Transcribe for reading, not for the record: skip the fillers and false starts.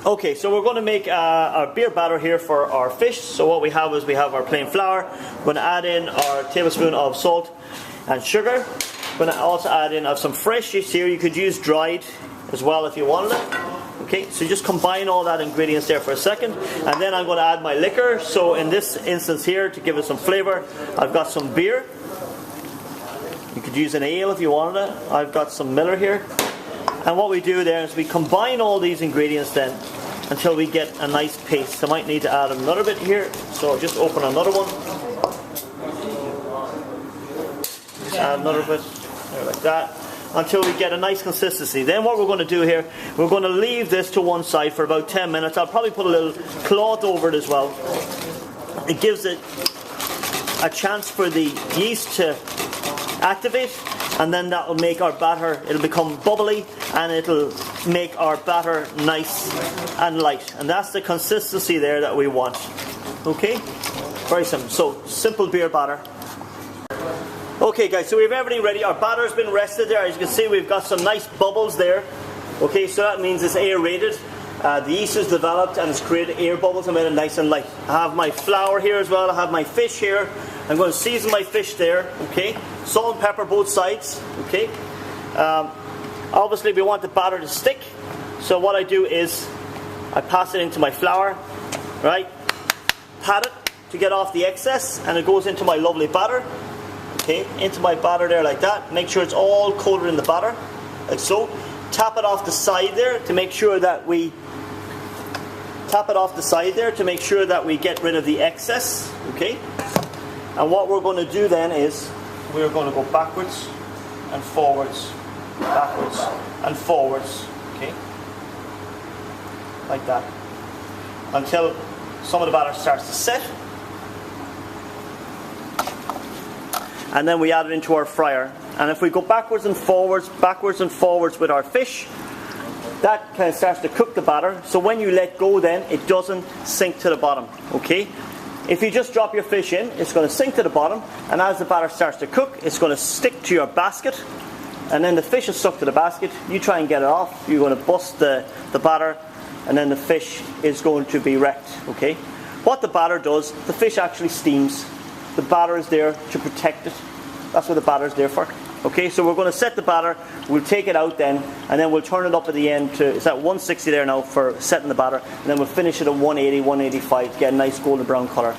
Okay, so we're going to make our beer batter here for our fish. So what we have is we have our plain flour. We're going to add in our tablespoon of salt and sugar. We're going to also add in some fresh yeast here. You could use dried as well if you wanted it. Okay, so just combine all that ingredients there for a second, and then I'm going to add my liquor. So in this instance here, to give it some flavour, I've got some beer. You could use an ale if you wanted it. I've got some Miller here. And what we do there is we combine all these ingredients then until we get a nice paste. I might need to add another bit here, so I'll just open another one. Just add another bit, there, like that, until we get a nice consistency. Then what we're going to do here, we're going to leave this to one side for about 10 minutes. I'll probably put a little cloth over it as well. It gives it a chance for the yeast to activate, and then that will make our batter, it'll become bubbly, and it'll make our batter nice and light. And that's the consistency there that we want. Okay? Very simple. So, simple beer batter. Okay guys, so we have everything ready. Our batter's been rested there. As you can see, we've got some nice bubbles there. Okay, so that means it's aerated. The yeast is developed and it's created air bubbles and made it nice and light. I have my flour here as well. I have my fish here. I'm going to season my fish there. Okay, salt and pepper both sides. Okay. Obviously, we want the batter to stick. So what I do is I pass it into my flour, right? Pat it to get off the excess, and it goes into my lovely batter. Okay, into my batter there like that. Make sure it's all coated in the batter, like so. Tap it off the side there to make sure that we get rid of the excess. Okay. And what we're going to do then is we're going to go backwards and forwards, okay, like that, until some of the batter starts to set. And then we add it into our fryer. And if we go backwards and forwards with our fish, that kind of starts to cook the batter. So when you let go then, it doesn't sink to the bottom, okay? If you just drop your fish in, it's going to sink to the bottom, and as the batter starts to cook, it's going to stick to your basket, and then the fish is stuck to the basket. You try and get it off, you're going to bust the batter, and then the fish is going to be wrecked, okay? What the batter does, the fish actually steams. The batter is there to protect it. That's what the batter is there for. Okay, so we're going to set the batter, we'll take it out then, and then we'll turn it up at the end to, it's at 160 there now for setting the batter, and then we'll finish it at 180, 185 to get a nice golden brown colour.